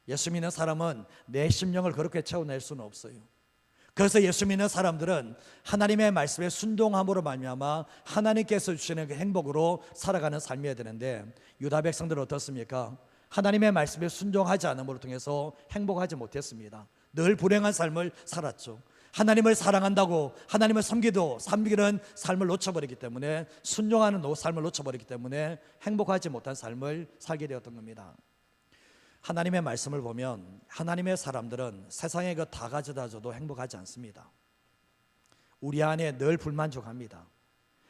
예수 믿는 사람은 내 심령을 그렇게 채워낼 수는 없어요. 그래서 예수 믿는 사람들은 하나님의 말씀에 순종함으로 말미암아 하나님께서 주시는 그 행복으로 살아가는 삶이어야 되는데, 유다 백성들은 어떻습니까? 하나님의 말씀에 순종하지 않음으로 통해서 행복하지 못했습니다. 늘 불행한 삶을 살았죠. 하나님을 사랑한다고 하나님을 섬기는 삶을 놓쳐버리기 때문에, 순종하는 삶을 놓쳐버리기 때문에 행복하지 못한 삶을 살게 되었던 겁니다. 하나님의 말씀을 보면 하나님의 사람들은 세상에 그 다 가져다 줘도 행복하지 않습니다. 우리 안에 늘 불만족합니다.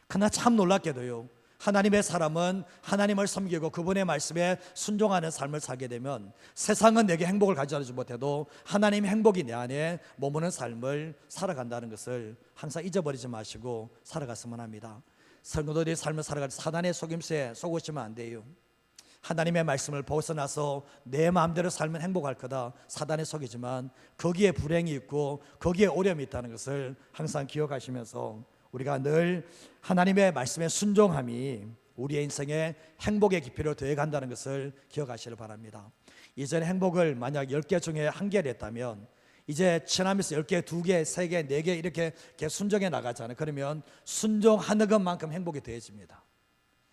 그러나 참 놀랍게도요, 하나님의 사람은 하나님을 섬기고 그분의 말씀에 순종하는 삶을 살게 되면 세상은 내게 행복을 가져다 주지 못해도 하나님의 행복이 내 안에 머무는 삶을 살아간다는 것을 항상 잊어버리지 마시고 살아갔으면 합니다. 성도들이 삶을 살아갈 때 사단의 속임수에 속으시면 안 돼요. 하나님의 말씀을 벗어나서 내 마음대로 살면 행복할 거다, 사단에 속이지만 거기에 불행이 있고 거기에 어려움이 있다는 것을 항상 기억하시면서 우리가 늘 하나님의 말씀에 순종함이 우리의 인생에 행복의 깊이를 더해간다는 것을 기억하시길 바랍니다. 이전에 행복을 만약 10개 중에 1개를 했다면 이제 지나면서 10개, 2개, 3개, 4개 이렇게 순종해 나가잖아요. 그러면 순종하는 것만큼 행복이 더해집니다.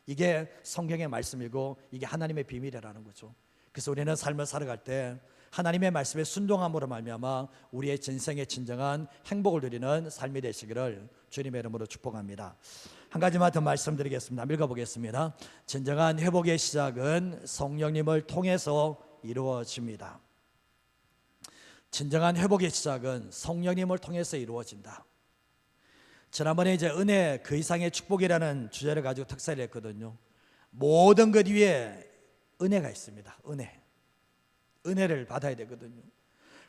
이게 성경의 말씀이고 이게 하나님의 비밀이라는 거죠. 그래서 우리는 삶을 살아갈 때 하나님의 말씀에 순종함으로 말미암아 우리의 전생의 진정한 행복을 누리는 삶이 되시기를 주님의 이름으로 축복합니다. 한 가지만 더 말씀드리겠습니다. 읽어보겠습니다. 진정한 회복의 시작은 성령님을 통해서 이루어집니다. 진정한 회복의 시작은 성령님을 통해서 이루어진다. 지난번에 이제 은혜 그 이상의 축복이라는 주제를 가지고 특사를 했거든요. 모든 것 위에 은혜가 있습니다. 은혜를 받아야 되거든요.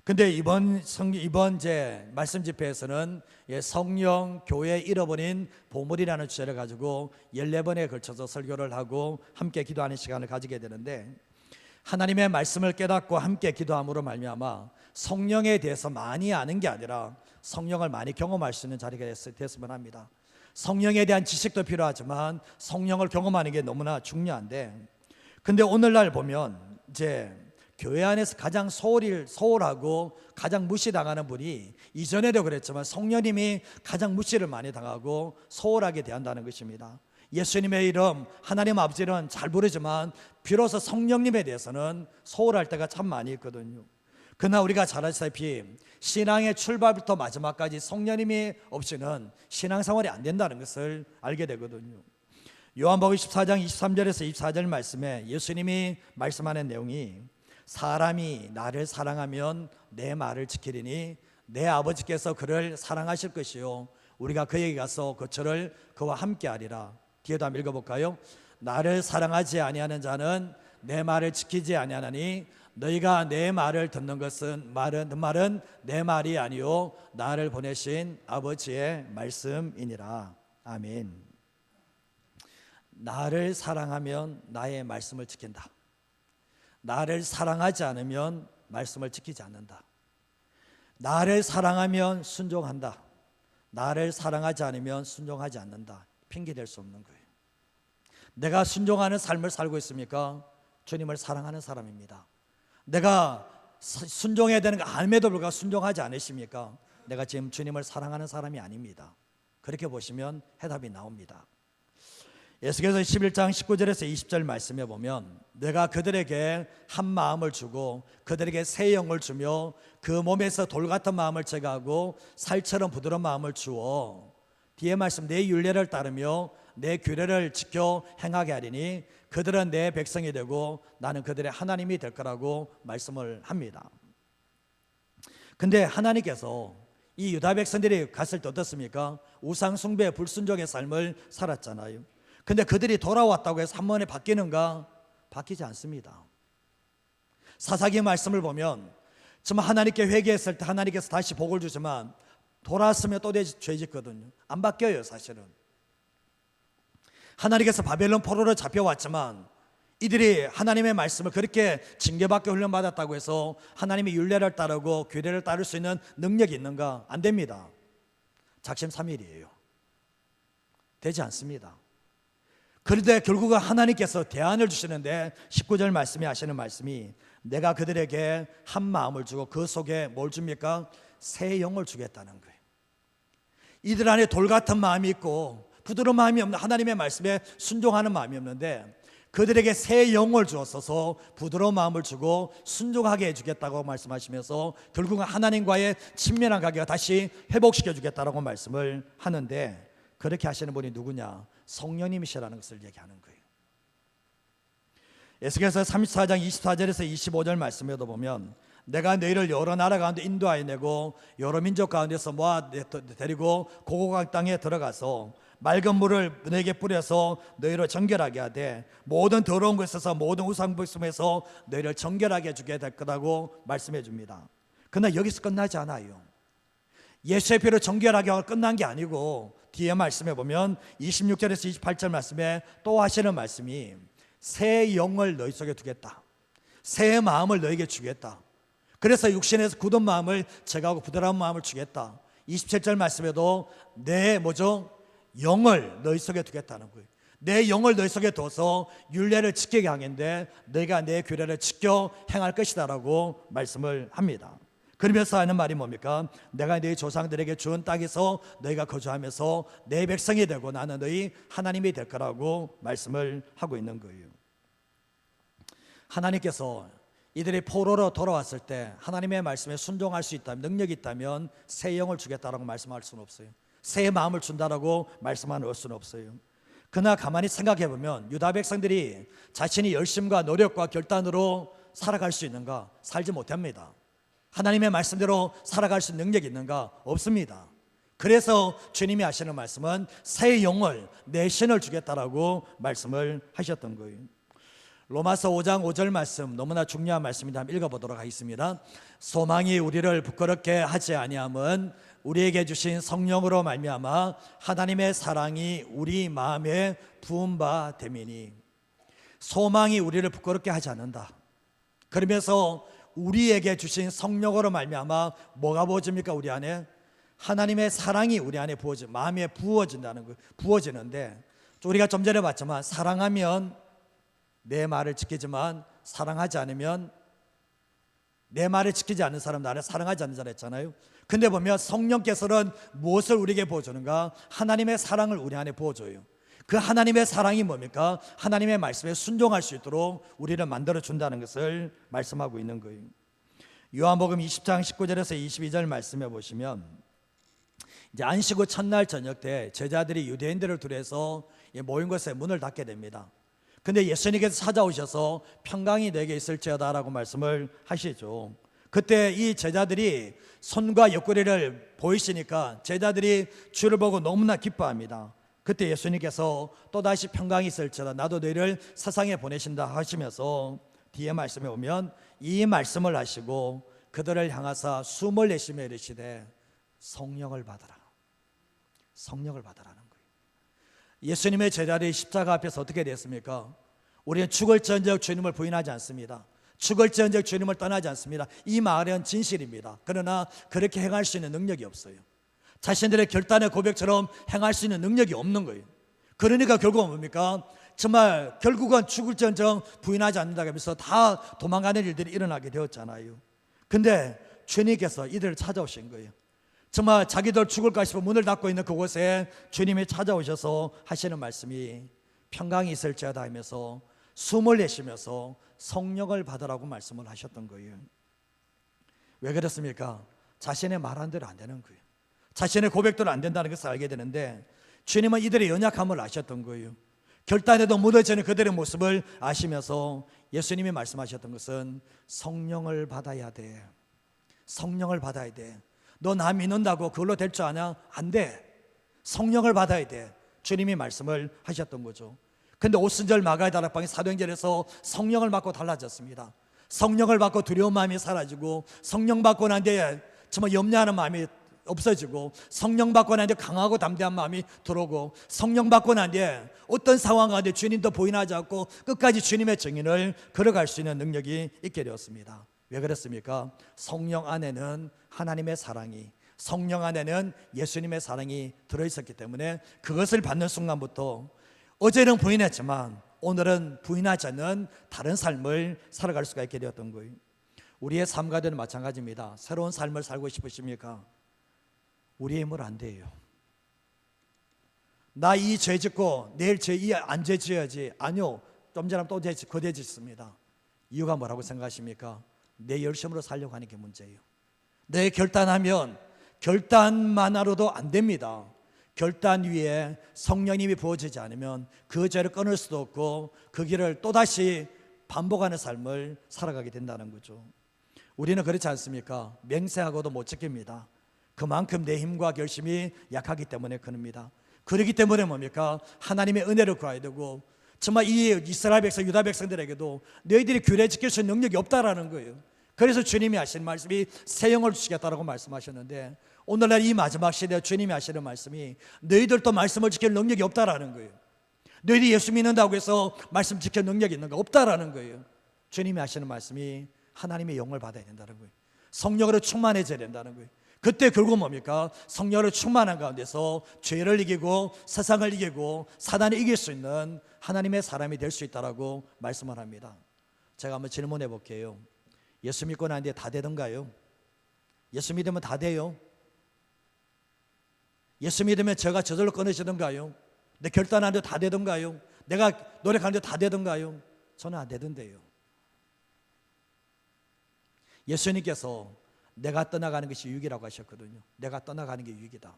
근데 이번 제 말씀 집회에서는 성령 교회 잃어버린 보물이라는 주제를 가지고 14번에 걸쳐서 설교를 하고 함께 기도하는 시간을 가지게 되는데, 하나님의 말씀을 깨닫고 함께 기도함으로 말미암아 성령에 대해서 많이 아는 게 아니라 성령을 많이 경험할 수 있는 자리가 됐으면 합니다. 성령에 대한 지식도 필요하지만 성령을 경험하는 게 너무나 중요한데, 근데 오늘날 보면 이제 교회 안에서 가장 소홀하고 가장 무시당하는 분이, 이전에도 그랬지만 성령님이 가장 무시를 많이 당하고 소홀하게 대한다는 것입니다. 예수님의 이름, 하나님 아버지는 잘 부르지만 비로소 성령님에 대해서는 소홀할 때가 참 많이 있거든요. 그러나 우리가 잘 아시다시피 신앙의 출발부터 마지막까지 성령님이 없이는 신앙생활이 안 된다는 것을 알게 되거든요. 요한복음 14장 23절에서 24절 말씀에 예수님이 말씀하는 내용이 사람이 나를 사랑하면 내 말을 지키리니 내 아버지께서 그를 사랑하실 것이요 우리가 그에게 가서 그처를 그와 함께 하리라. 뒤에도 한번 읽어볼까요? 나를 사랑하지 아니하는 자는 내 말을 지키지 아니하나니 너희가 내 말을 듣는 것은 말은 내 말이 아니요 나를 보내신 아버지의 말씀이니라. 아멘. 나를 사랑하면 나의 말씀을 지킨다. 나를 사랑하지 않으면 말씀을 지키지 않는다. 나를 사랑하면 순종한다. 나를 사랑하지 않으면 순종하지 않는다. 핑계댈 수 없는 거예요. 내가 순종하는 삶을 살고 있습니까? 주님을 사랑하는 사람입니다. 내가 순종해야 되는 거 알매도 불구하고 순종하지 않으십니까? 내가 지금 주님을 사랑하는 사람이 아닙니다. 그렇게 보시면 해답이 나옵니다. 예수께서 11장 19절에서 20절 말씀해 보면 내가 그들에게 한 마음을 주고 그들에게 새 영을 주며 그 몸에서 돌 같은 마음을 제거하고 살처럼 부드러운 마음을 주어 뒤에 말씀 내 율례를 따르며 내 규례를 지켜 행하게 하리니 그들은 내 백성이 되고 나는 그들의 하나님이 될 거라고 말씀을 합니다. 근데 하나님께서 이 유다 백성들이 갔을 때 어떻습니까? 우상 숭배 불순종의 삶을 살았잖아요. 근데 그들이 돌아왔다고 해서 한 번에 바뀌는가? 바뀌지 않습니다. 사사기 말씀을 보면 정말 하나님께 회개했을 때 하나님께서 다시 복을 주지만 돌아왔으면 또 죄 짓거든요. 안 바뀌어요. 사실은 하나님께서 바벨론 포로로 잡혀왔지만 이들이 하나님의 말씀을 그렇게 징계받게 훈련받았다고 해서 하나님의 율례를 따르고 규례를 따를 수 있는 능력이 있는가? 안 됩니다. 작심삼일이에요. 되지 않습니다. 그런데 결국은 하나님께서 대안을 주시는데 19절 말씀에 하시는 말씀이 내가 그들에게 한 마음을 주고 그 속에 뭘 줍니까? 새 영을 주겠다는 거예요. 이들 안에 돌 같은 마음이 있고 부드러운 마음이 없는 하나님의 말씀에 순종하는 마음이 없는데 그들에게 새 영을 주었어서 부드러운 마음을 주고 순종하게 해주겠다고 말씀하시면서 결국은 하나님과의 친밀한 관계가 다시 회복시켜 주겠다라고 말씀을 하는데 그렇게 하시는 분이 누구냐? 성령님이시라는 것을 얘기하는 거예요. 예수께서 34장 24절에서 25절 말씀에도 보면 내가 너희를 여러 나라 가운데 인도하여 내고 여러 민족 가운데서 모아 데리고 고고각 땅에 들어가서 맑은 물을 너에게 뿌려서 너희를 정결하게 하되 모든 더러운 것에서 모든 우상복숭에서 너희를 정결하게 해주게 될 거라고 말씀해 줍니다. 그러나 여기서 끝나지 않아요. 예수의 피로 정결하게 하고 끝난 게 아니고 뒤에 말씀해 보면 26절에서 28절 말씀에 또 하시는 말씀이 새 영을 너희 속에 두겠다. 새 마음을 너에게 주겠다. 그래서 육신에서 굳은 마음을 제거하고 부드러운 마음을 주겠다. 27절 말씀에도 내 영을 너희 속에 두겠다는 거예요. 내 영을 너희 속에 둬서 율례를 지키게 하겠는데 너희가 내 규례를 지켜 행할 것이다 라고 말씀을 합니다. 그러면서 하는 말이 뭡니까? 내가 너희 조상들에게 준 땅에서 너희가 거주하면서 내 백성이 되고 나는 너희 하나님이 될 거라고 말씀을 하고 있는 거예요. 하나님께서 이들이 포로로 돌아왔을 때 하나님의 말씀에 순종할 수 있다면 능력이 있다면 새 영을 주겠다라고 말씀할 수는 없어요. 새 마음을 준다라고 말씀할 수는 없어요. 그러나 가만히 생각해 보면 유다 백성들이 자신이 열심과 노력과 결단으로 살아갈 수 있는가? 살지 못합니다. 하나님의 말씀대로 살아갈 수 있는 능력이 있는가? 없습니다. 그래서 주님이 하시는 말씀은 새 영을 내 신을 주겠다라고 말씀을 하셨던 거예요. 로마서 5장 5절 말씀 너무나 중요한 말씀인데 한번 읽어보도록 하겠습니다. 소망이 우리를 부끄럽게 하지 아니함은 우리에게 주신 성령으로 말미암아 하나님의 사랑이 우리 마음에 부은 바 됨이니. 소망이 우리를 부끄럽게 하지 않는다. 그러면서 우리에게 주신 성령으로 말미암아 뭐가 부어집니까? 우리 안에 하나님의 사랑이 우리 안에 마음에 부어진다는 거, 부어지는데 우리가 좀 전에 봤지만 사랑하면 내 말을 지키지만 사랑하지 않으면 내 말을 지키지 않는 사람 나를 사랑하지 않는 자라 했잖아요. 근데 보면 성령께서는 무엇을 우리에게 부어주는가? 하나님의 사랑을 우리 안에 부어줘요. 그 하나님의 사랑이 뭡니까? 하나님의 말씀에 순종할 수 있도록 우리를 만들어준다는 것을 말씀하고 있는 거예요. 요한복음 20장 19절에서 22절 말씀해 보시면, 이제 안식 후 첫날 저녁 때 제자들이 유대인들을 둘러서 모인 곳에 문을 닫게 됩니다. 근데 예수님께서 찾아오셔서 평강이 내게 있을지어다라고 말씀을 하시죠. 그때 이 제자들이 손과 옆구리를 보이시니까 제자들이 주를 보고 너무나 기뻐합니다. 그때 예수님께서 또다시 평강이 있을지어다, 나도 너희를 세상에 보내신다 하시면서 뒤에 말씀에 보면 이 말씀을 하시고 그들을 향하사 숨을 내쉬며 이르시되 성령을 받으라, 성령을 받으라는 거예요. 예수님의 제자들이 십자가 앞에서 어떻게 됐습니까? 우리는 죽을지언정 주님을 부인하지 않습니다. 죽을지언정 주님을 떠나지 않습니다. 이 말은 진실입니다. 그러나 그렇게 행할 수 있는 능력이 없어요. 자신들의 결단의 고백처럼 행할 수 있는 능력이 없는 거예요. 그러니까 결국은 뭡니까? 정말 결국은 죽을지언정 부인하지 않는다고 하면서 다 도망가는 일들이 일어나게 되었잖아요. 근데 주님께서 이들을 찾아오신 거예요. 정말 자기들 죽을까 싶어 문을 닫고 있는 그곳에 주님이 찾아오셔서 하시는 말씀이 평강이 있을지어다 하면서 숨을 내쉬면서 성령을 받으라고 말씀을 하셨던 거예요. 왜 그렇습니까? 자신의 말한 대로 안 되는 거예요. 자신의 고백대로 안 된다는 것을 알게 되는데 주님은 이들의 연약함을 아셨던 거예요. 결단에도 무너지는 그들의 모습을 아시면서 예수님이 말씀하셨던 것은 성령을 받아야 돼. 성령을 받아야 돼. 너 나 믿는다고 그걸로 될 줄 아냐? 안 돼. 성령을 받아야 돼. 주님이 말씀을 하셨던 거죠. 근데 오순절 마가의 다락방이 사도행전에서 성령을 받고 달라졌습니다. 성령을 받고 두려운 마음이 사라지고, 성령 받고 난 뒤에 정말 염려하는 마음이 없어지고, 성령 받고 난 뒤에 강하고 담대한 마음이 들어오고, 성령 받고 난 뒤에 어떤 상황 가운데 주님도 부인하지 않고 끝까지 주님의 증인을 걸어갈 수 있는 능력이 있게 되었습니다. 왜 그렇습니까? 성령 안에는 하나님의 사랑이, 성령 안에는 예수님의 사랑이 들어있었기 때문에 그것을 받는 순간부터 어제는 부인했지만 오늘은 부인하지 않는 다른 삶을 살아갈 수가 있게 되었던 거예요. 우리의 삶 가운데는 마찬가지입니다. 새로운 삶을 살고 싶으십니까? 우리의 힘으로 안 돼요. 나 이 죄 짓고 내일 안 죄 지어야지. 아니요, 좀 전에 또 그 죄 짓습니다. 이유가 뭐라고 생각하십니까? 내 열심으로 살려고 하는 게 문제예요. 내 결단하면 결단만으로도 안 됩니다. 결단 위에 성령님이 부어지지 않으면 그 죄를 끊을 수도 없고 그 길을 또다시 반복하는 삶을 살아가게 된다는 거죠. 우리는 그렇지 않습니까? 맹세하고도 못 지킵니다. 그만큼 내 힘과 결심이 약하기 때문에 그럽니다. 그렇기 때문에 뭡니까? 하나님의 은혜를 구해야 되고, 정말 이 이스라엘 백성, 유다 백성들에게도 너희들이 규례 지킬 수 있는 능력이 없다라는 거예요. 그래서 주님이 하신 말씀이 새 영을 주시겠다라고 말씀하셨는데, 오늘날 이 마지막 시대에 주님이 하시는 말씀이 너희들도 말씀을 지킬 능력이 없다라는 거예요. 너희들이 예수 믿는다고 해서 말씀 지킬 능력이 있는가? 없다라는 거예요. 주님이 하시는 말씀이 하나님의 영을 받아야 된다는 거예요. 성령으로 충만해져야 된다는 거예요. 그때 결국 뭡니까? 성령으로 충만한 가운데서 죄를 이기고 세상을 이기고 사단을 이길 수 있는 하나님의 사람이 될 수 있다라고 말씀을 합니다. 제가 한번 질문해 볼게요. 예수 믿고 난 뒤에 다 되던가요? 예수 믿으면 다 돼요? 예수 믿으면 죄가 저절로 끊어지던가요? 내 결단하는데 다 되던가요? 내가 노력하는데 다 되던가요? 저는 안 되던데요. 예수님께서 내가 떠나가는 것이 유익이라고 하셨거든요. 내가 떠나가는 게 유익이다.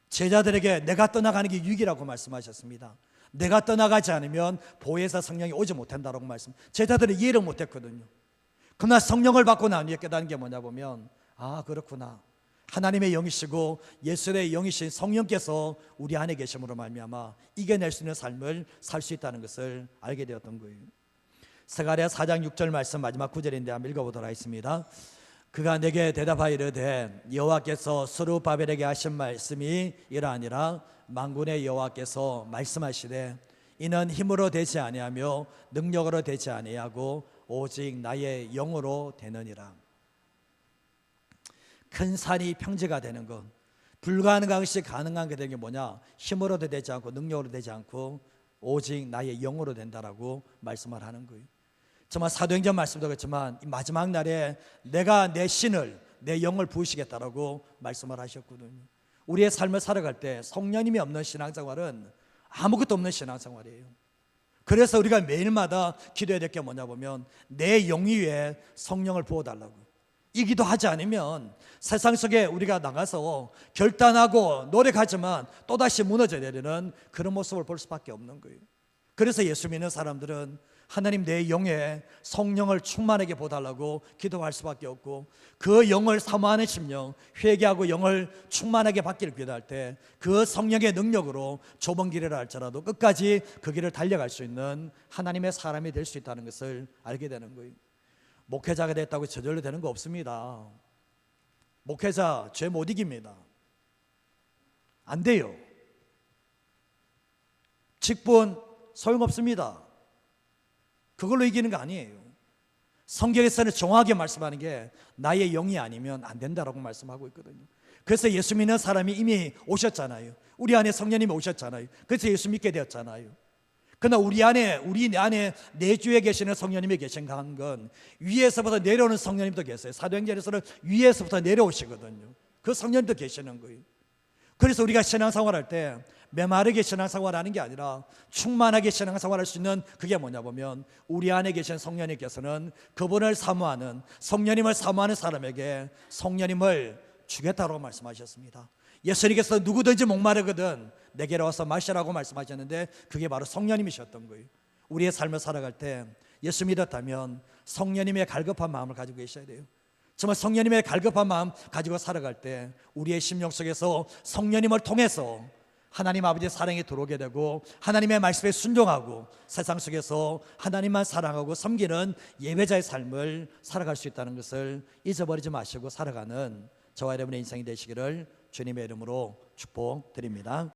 제자들에게 내가 떠나가는 게 유익이라고 말씀하셨습니다. 내가 떠나가지 않으면 보혜사 성령이 오지 못한다고 말씀. 제자들은 이해를 못했거든요. 그러나 성령을 받고 난 뒤에 깨닫는 게 뭐냐 보면, 아, 그렇구나. 하나님의 영이시고 예수의 영이신 성령께서 우리 안에 계심으로 말미암아 이겨낼 수 있는 삶을 살 수 있다는 것을 알게 되었던 거예요. 스가랴 4장 6절 말씀 마지막 구절인데 한번 읽어보도록 하겠습니다. 그가 내게 대답하여 이르되 여호와께서 스룹바벨에게 하신 말씀이 이러하니라. 만군의 여호와께서 말씀하시되 이는 힘으로 되지 아니하며 능력으로 되지 아니하고 오직 나의 영으로 되느니라. 큰 산이 평지가 되는 것, 불가능한 것이 가능한 게 되는 게 뭐냐? 힘으로도 되지 않고 능력으로 되지 않고 오직 나의 영으로 된다라고 말씀을 하는 거예요. 정말 사도행전 말씀도 그렇지만 마지막 날에 내가 내 신을, 내 영을 부으시겠다라고 말씀을 하셨거든요. 우리의 삶을 살아갈 때 성령님이 없는 신앙생활은 아무것도 없는 신앙생활이에요. 그래서 우리가 매일마다 기도해야 될 게 뭐냐 보면 내 영 위에 성령을 부어달라고. 이 기도하지 않으면 세상 속에 우리가 나가서 결단하고 노력하지만 또다시 무너져야 되는 그런 모습을 볼 수밖에 없는 거예요. 그래서 예수 믿는 사람들은 하나님 내 영에 성령을 충만하게 보달라고 기도할 수밖에 없고, 그 영을 사모하는 심령, 회개하고 영을 충만하게 받기를 기도할 때 그 성령의 능력으로 좁은 길이라 할지라도 끝까지 그 길을 달려갈 수 있는 하나님의 사람이 될 수 있다는 것을 알게 되는 거예요. 목회자가 됐다고 저절로 되는 거 없습니다. 목회자 죄 못 이깁니다. 안 돼요. 직분 소용없습니다. 그걸로 이기는 거 아니에요. 성경에서는 정확하게 말씀하는 게 나의 영이 아니면 안 된다라고 말씀하고 있거든요. 그래서 예수 믿는 사람이 이미 오셨잖아요. 우리 안에 성령님이 오셨잖아요. 그래서 예수 믿게 되었잖아요. 그러나 우리 안에 내주에 계시는 성령님이 계신가 한 건 위에서부터 내려오는 성령님도 계세요. 사도행전에서는 위에서부터 내려오시거든요. 그 성령님도 계시는 거예요. 그래서 우리가 신앙생활할 때 메마르게 신앙생활하는 게 아니라 충만하게 신앙생활할 수 있는 그게 뭐냐 보면 우리 안에 계신 성령님께서는 그분을 사모하는, 성령님을 사모하는 사람에게 성령님을 주겠다고 말씀하셨습니다. 예수님께서 누구든지 목마르거든 내게로 와서 마시라고 말씀하셨는데 그게 바로 성령님이셨던 거예요. 우리의 삶을 살아갈 때 예수 믿었다면 성령님의 갈급한 마음을 가지고 계셔야 돼요. 정말 성령님의 갈급한 마음 가지고 살아갈 때 우리의 심령 속에서 성령님을 통해서 하나님 아버지의 사랑이 들어오게 되고 하나님의 말씀에 순종하고 세상 속에서 하나님만 사랑하고 섬기는 예배자의 삶을 살아갈 수 있다는 것을 잊어버리지 마시고 살아가는 저와 여러분의 인생이 되시기를 주님의 이름으로 축복드립니다.